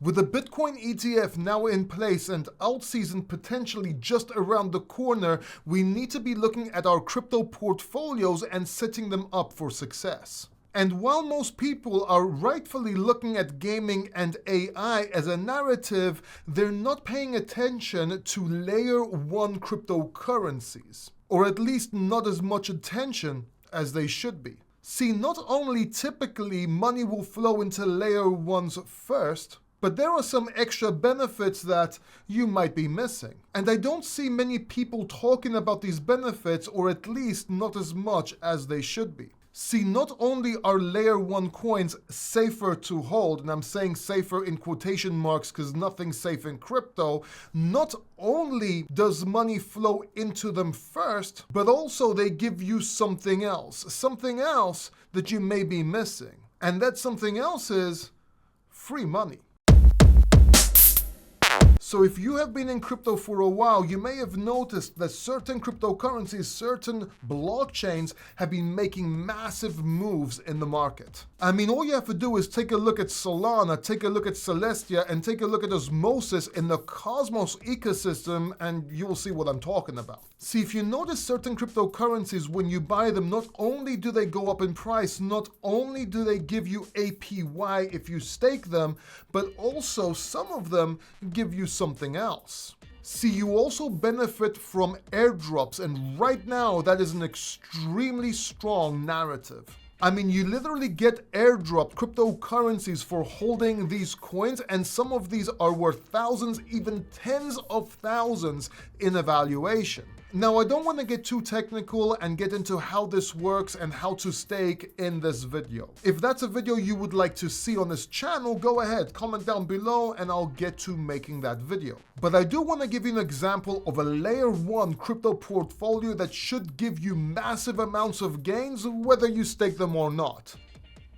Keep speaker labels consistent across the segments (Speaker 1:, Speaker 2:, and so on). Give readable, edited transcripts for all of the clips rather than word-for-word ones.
Speaker 1: With the Bitcoin ETF now in place and alt season potentially just around the corner, we need to be looking at our crypto portfolios and setting them up for success. And while most people are rightfully looking at gaming and AI as a narrative, they're not paying attention to layer 1 cryptocurrencies, or at least not as much attention as they should be. See, not only typically money will flow into layer 1s first, but there are some extra benefits that you might be missing. And I don't see many people talking about these benefits, or at least not as much as they should be. See, not only are layer 1 coins safer to hold, and I'm saying safer in quotation marks because nothing's safe in crypto, not only does money flow into them first, but also they give you something else that you may be missing. And that something else is free money. So if you have been in crypto for a while, you may have noticed that certain cryptocurrencies, certain blockchains have been making massive moves in the market. I mean, all you have to do is take a look at Solana, take a look at Celestia, and take a look at osmosis in the Cosmos ecosystem, and you will see what I'm talking about. See, if you notice certain cryptocurrencies, when you buy them, not only do they go up in price, not only do they give you APY if you stake them, but also some of them give you something else. See, you also benefit from airdrops, and right now that is an extremely strong narrative. I mean, you literally get airdropped cryptocurrencies for holding these coins, and some of these are worth thousands, even tens of thousands in evaluation. Now, I don't want to get too technical and get into how this works and how to stake in this video. If that's a video you would like to see on this channel, go ahead, comment down below and I'll get to making that video. But I do want to give you an example of a layer 1 crypto portfolio that should give you massive amounts of gains, whether you stake them or not.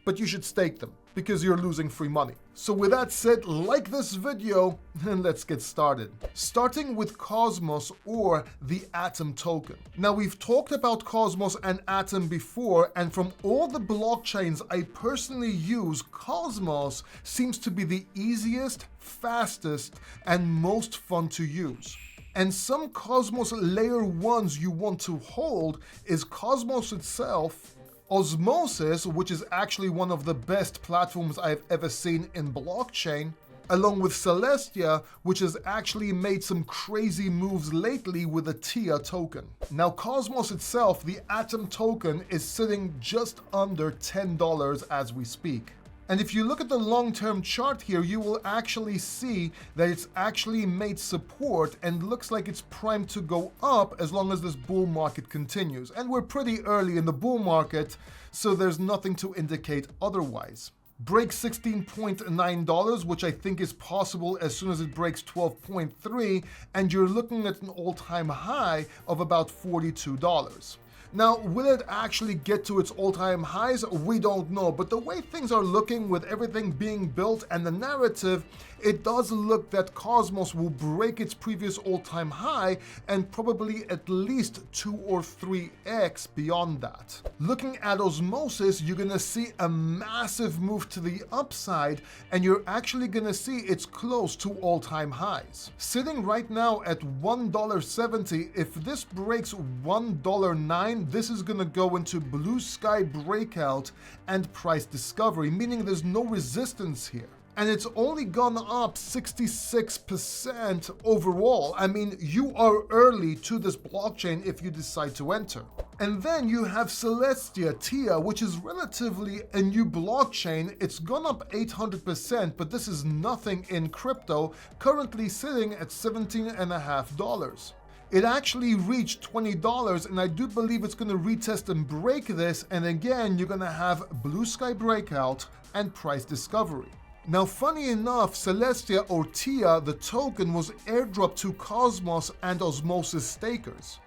Speaker 1: But you should stake them because you're losing free money. So with that said, like this video and let's get started. Starting with Cosmos, or the Atom token. Now, we've talked about Cosmos and Atom before, and from all the blockchains I personally use, Cosmos seems to be the easiest, fastest, and most fun to use. And some Cosmos layer 1s you want to hold is Cosmos itself, Osmosis, which is actually one of the best platforms I've ever seen in blockchain, along with Celestia, which has actually made some crazy moves lately with the TIA token. Now, Cosmos itself, the Atom token, is sitting just under $10 as we speak. And if you look at the long-term chart here, you will actually see that it's actually made support and looks like it's primed to go up as long as this bull market continues. And we're pretty early in the bull market, so there's nothing to indicate otherwise. Break $16.9, which I think is possible as soon as it breaks 12.3, and you're looking at an all-time high of about $42. Now, will it actually get to its all-time highs? We don't know, but the way things are looking with everything being built and the narrative, it does look that Cosmos will break its previous all-time high and probably at least 2 or 3x beyond that. Looking at Osmosis, you're gonna see a massive move to the upside, and you're actually gonna see it's close to all-time highs. Sitting right now at $1.70, if this breaks $1.09, this is gonna go into blue sky breakout and price discovery, meaning there's no resistance here. And it's only gone up 66% overall. I mean, you are early to this blockchain if you decide to enter. And then you have Celestia, TIA, which is relatively a new blockchain. It's gone up 800%, but this is nothing in crypto, currently sitting at $17.50. It actually reached $20, and I do believe it's going to retest and break this, and again, you're going to have blue sky breakout and price discovery. Now, funny enough, Celestia, or TIA, the token, was airdropped to Cosmos and Osmosis stakers.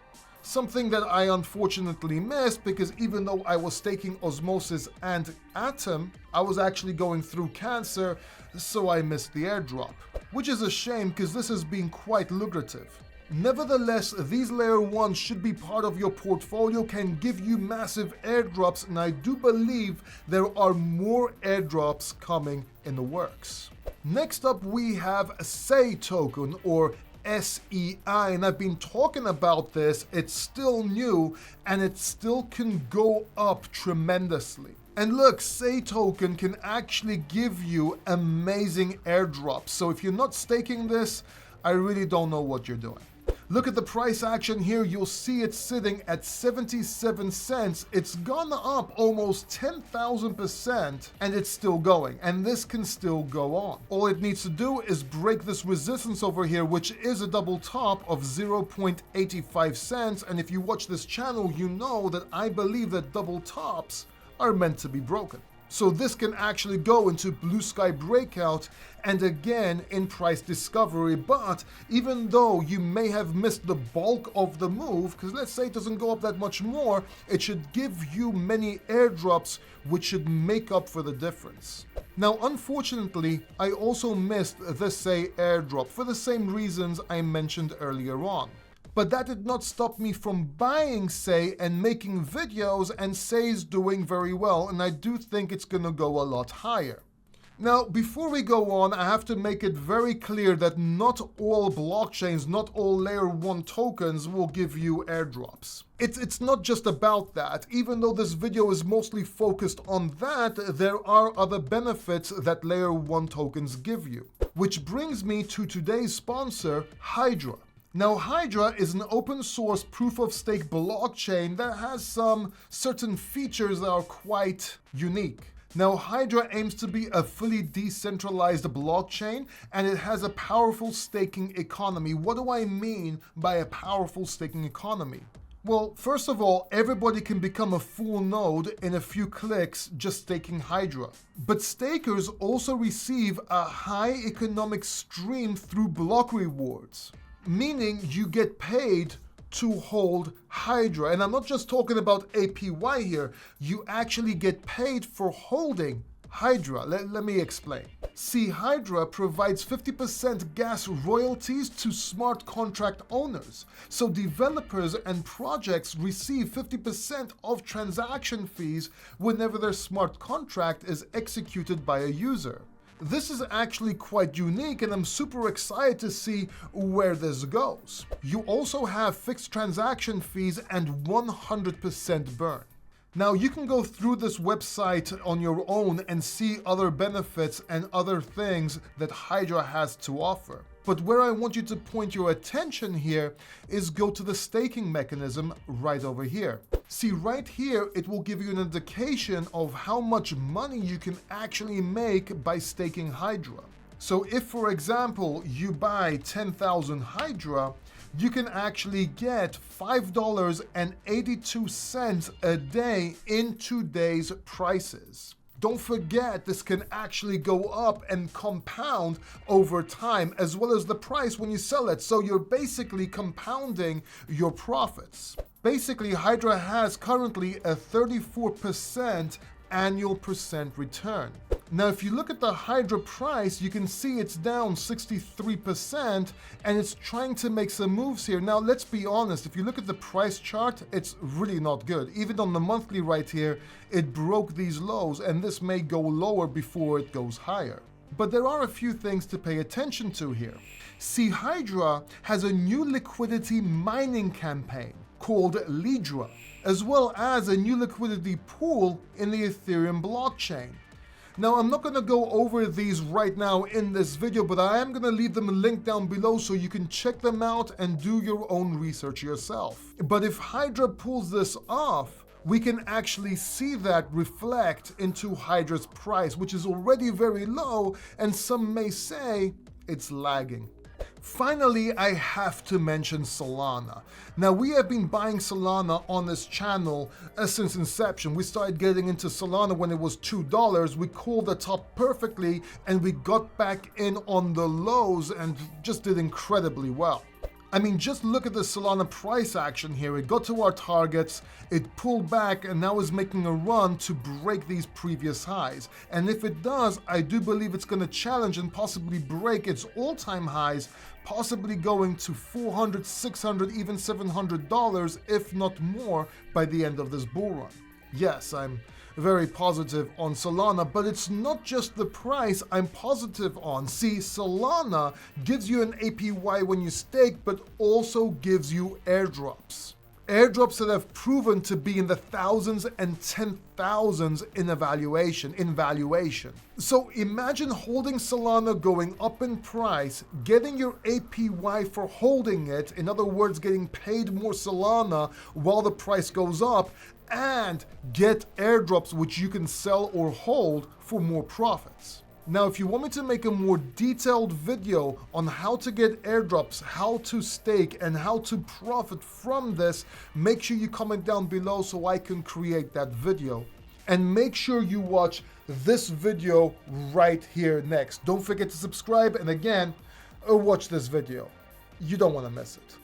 Speaker 1: Something that I unfortunately missed, because even though I was staking Osmosis and Atom, I was actually going through cancer, so I missed the airdrop. Which is a shame, because this has been quite lucrative. Nevertheless, these layer 1s should be part of your portfolio, can give you massive airdrops, and I do believe there are more airdrops coming in the works. Next up, we have SEI token, or SEI, and I've been talking about this. It's still new and it still can go up tremendously. And look, SEI token can actually give you amazing airdrops. So if you're not staking this, I really don't know what you're doing. Look at the price action here. You'll see it's sitting at 77 cents. It's gone up almost 10,000% and it's still going. And this can still go on. All it needs to do is break this resistance over here, which is a double top of 0.85 cents. And if you watch this channel, you know that I believe that double tops are meant to be broken. So this can actually go into blue sky breakout and again in price discovery. But even though you may have missed the bulk of the move, because let's say it doesn't go up that much more, it should give you many airdrops which should make up for the difference. Now, unfortunately, I also missed the SEI airdrop for the same reasons I mentioned earlier on. But that did not stop me from buying SEI and making videos, and SEI is doing very well, and I do think it's gonna go a lot higher. Now, before we go on, I have to make it very clear that not all blockchains, not all layer 1 tokens will give you airdrops. It's not just about that. Even though this video is mostly focused on that, there are other benefits that layer 1 tokens give you. Which brings me to today's sponsor, Hydra. Now, Hydra is an open source proof of stake blockchain that has some certain features that are quite unique. Now, Hydra aims to be a fully decentralized blockchain, and it has a powerful staking economy. What do I mean by a powerful staking economy? Well, first of all, everybody can become a full node in a few clicks just staking Hydra. But stakers also receive a high economic stream through block rewards, meaning you get paid to hold Hydra. And I'm not just talking about APY here, you actually get paid for holding Hydra. Let me explain. See, Hydra provides 50% gas royalties to smart contract owners. So developers and projects receive 50% of transaction fees whenever their smart contract is executed by a user. This is actually quite unique, and I'm super excited to see where this goes. You also have fixed transaction fees and 100% burn. Now, you can go through this website on your own and see other benefits and other things that Hydra has to offer. But where I want you to point your attention here is go to the staking mechanism right over here. See, right here, it will give you an indication of how much money you can actually make by staking Hydra. So if, for example, you buy 10,000 Hydra, you can actually get $5.82 a day in today's prices. Don't forget, this can actually go up and compound over time, as well as the price when you sell it. So you're basically compounding your profits. Basically, Hydra has currently a 34% annual percent return. Now, if you look at the Hydra price, you can see it's down 63% and it's trying to make some moves here. Now, let's be honest, if you look at the price chart, it's really not good. Even on the monthly right here, it broke these lows, and this may go lower before it goes higher. But there are a few things to pay attention to here. See, Hydra has a new liquidity mining campaign called Hydra, as well as a new liquidity pool in the Ethereum blockchain. Now, I'm not going to go over these right now in this video, but I am going to leave them linked down below so you can check them out and do your own research yourself. But if Hydra pulls this off, we can actually see that reflect into Hydra's price, which is already very low, and some may say it's lagging. Finally, I have to mention Solana. Now, we have been buying Solana on this channel since inception. We started getting into Solana when it was $2. We called the top perfectly, and we got back in on the lows and just did incredibly well. I mean, just look at the Solana price action here. It got to our targets, it pulled back, and now is making a run to break these previous highs. And if it does, I do believe it's going to challenge and possibly break its all-time highs, possibly going to $400, $600, even $700, if not more, by the end of this bull run. Yes, I'm very positive on Solana, but it's not just the price I'm positive on. See, Solana gives you an APY when you stake, but also gives you airdrops. Airdrops that have proven to be in the thousands and 10,000s in valuation. So imagine holding Solana going up in price, getting your APY for holding it, in other words, getting paid more Solana while the price goes up, and get airdrops which you can sell or hold for more profits. Now, if you want me to make a more detailed video on how to get airdrops, how to stake, and how to profit from this, make sure you comment down below so I can create that video. And make sure you watch this video right here next. Don't forget to subscribe, and again, watch this video. You don't want to miss it.